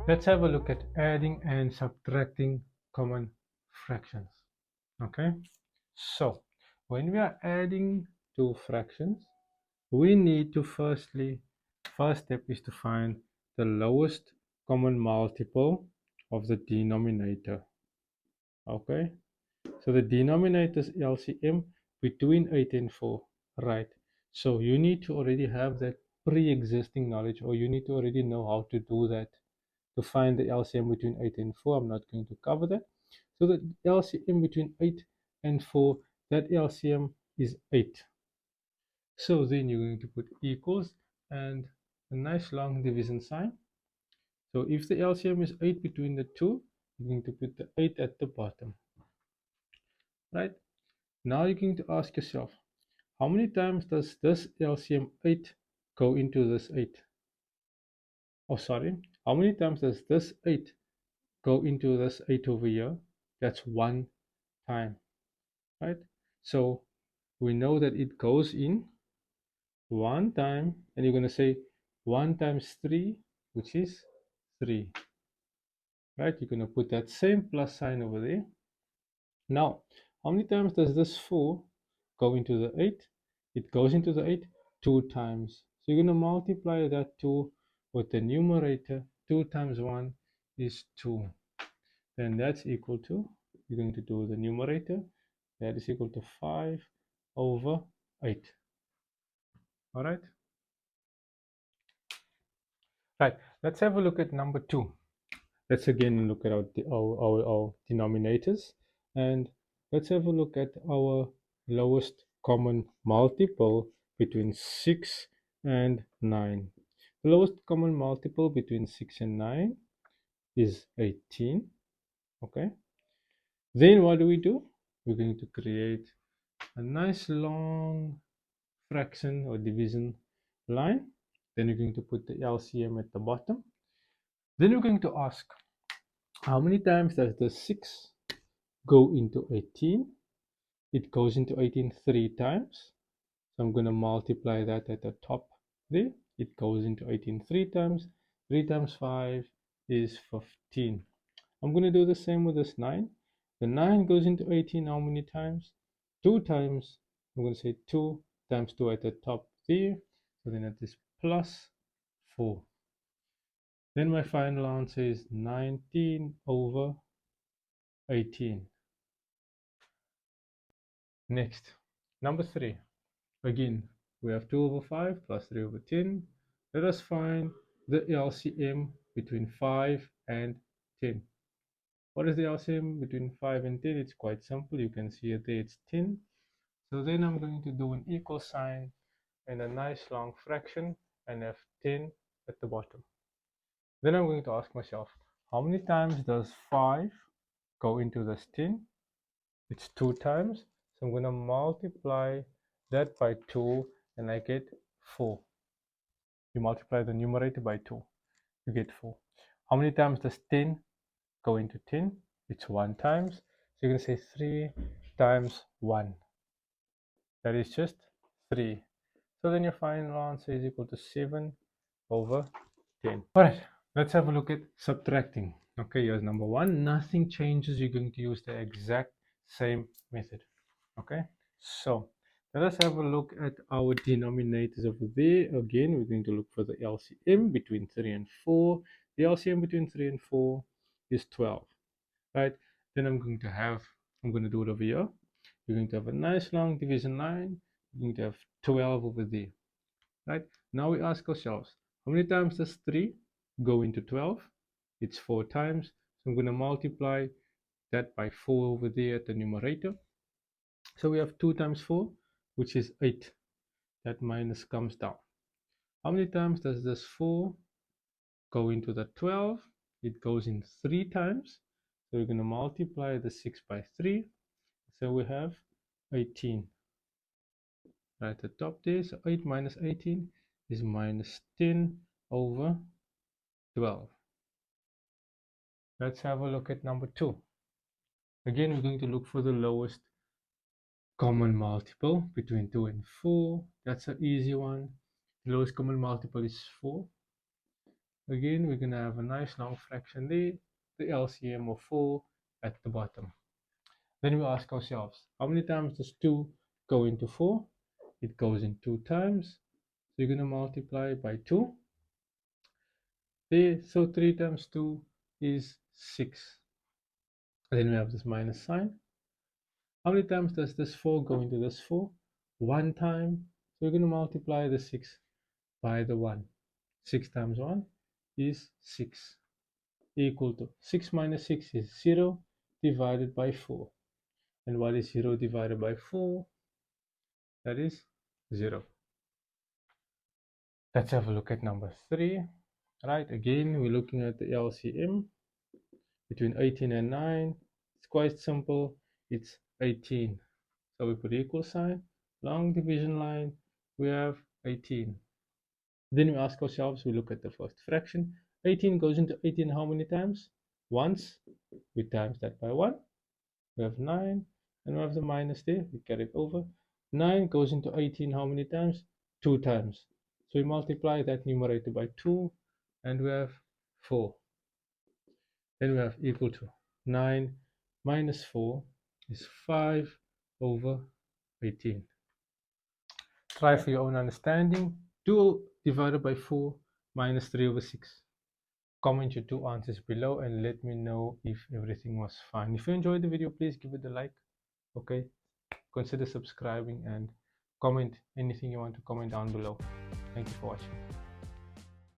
Let's have a look at adding and subtracting common fractions. Okay, so when we are adding two fractions, we need to first step is to find the lowest common multiple of the denominator. Okay, so the denominator is LCM between 8 and 4, right? So you need to already have that pre-existing knowledge, or you need to already know how to do that to find the LCM between 8 and 4. I'm not going to cover that. So the LCM between 8 and 4, that LCM is 8. So then you're going to put equals and a nice long division sign. So if the LCM is 8 between the two, you're going to put the 8 at the bottom, right? Now you're going to ask yourself, how many times does this LCM 8 go into this 8? Oh, sorry. How many times does this 8 go into this 8 over here? That's one time, right? So we know that it goes in one time, and you're going to say 1 times 3, which is 3, right? You're going to put that same plus sign over there. Now, how many times does this 4 go into the 8? It goes into the 8 2 times. So you're going to multiply that 2 with the numerator. 2 times 1 is 2. Then that's equal to, you're going to do the numerator. That is equal to 5 over 8. All right? Right. Let's have a look at number 2. Let's again look at our denominators, and let's have a look at our lowest common multiple between 6 and 9. The lowest common multiple between 6 and 9 is 18. Okay. Then what do? We're going to create a nice long fraction or division line. Then you're going to put the LCM at the bottom. Then we're going to ask, how many times does the 6 go into 18? It goes into 18 3 times. So I'm going to multiply that at the top there. It goes into 18 3 times. 3 times 5 is 15. I'm going to do the same with this 9. The 9 goes into 18 how many times? 2 times. I'm going to say 2 times 2 at the top there. So then it is plus 4. Then my final answer is 19 over 18. Next, number 3. Again, we have 2 over 5 plus 3 over 10. Let us find the LCM between 5 and 10. What is the LCM between 5 and 10? It's quite simple. You can see it there, it's 10. So then I'm going to do an equal sign and a nice long fraction and have 10 at the bottom. Then I'm going to ask myself, how many times does 5 go into this 10? It's 2 times. So I'm going to multiply that by 2 and I get 4. You multiply the numerator by 2, you get 4. How many times does 10 go into 10? It's 1 times. So you're going to say 3 times 1. That is just 3. So then your final answer is equal to 7 over 10. Alright, let's have a look at subtracting. Okay, here's number 1. Nothing changes. You're going to use the exact same method. Okay, so let us have a look at our denominators over there. Again, we're going to look for the LCM between 3 and 4. The LCM between 3 and 4 is 12, right? Then I'm going to do it over here. You're going to have a nice long division line. You're going to have 12 over there, right? Now we ask ourselves, how many times does 3 go into 12? It's 4 times. So I'm going to multiply that by 4 over there at the numerator. So we have 2 times 4, which is 8. That minus comes down. How many times does this 4 go into the 12? It goes in 3 times. So we're going to multiply the 6 by 3. So we have 18. Right at the top there. So 8 minus 18 is minus 10 over 12. Let's have a look at number 2. Again, we're going to look for the lowest common multiple between 2 and 4. That's an easy one. The lowest common multiple is 4. Again, we're going to have a nice long fraction there, the LCM of 4 at the bottom. Then we ask ourselves, how many times does 2 go into 4? It goes in 2 times. So you're going to multiply by 2. There, so 3 times 2 is 6. Then we have this minus sign. How many times does this 4 go into this 4? 1 time. So we're going to multiply the 6 by the 1. 6 times 1 is 6. Equal to 6 minus 6 is 0 divided by 4. And what is 0 divided by 4? That is 0. Let's have a look at number 3. Right, again, we're looking at the LCM between 18 and 9. It's quite simple. It's 18. So we put equal sign, long division line, we have 18. Then we ask ourselves, we look at the first fraction. 18 goes into 18 how many times? Once. We times that by 1. We have 9. And we have the minus there. We carry it over. 9 goes into 18 how many times? 2 times. So we multiply that numerator by 2. And we have 4. Then we have equal to 9 minus 4 is 5 over 18. Try for your own understanding. 2 divided by 4 minus 3 over 6. Comment your 2 answers below and let me know if everything was fine. If you enjoyed the video, please give it a like. Okay, consider subscribing and comment anything you want to comment down below. Thank you for watching.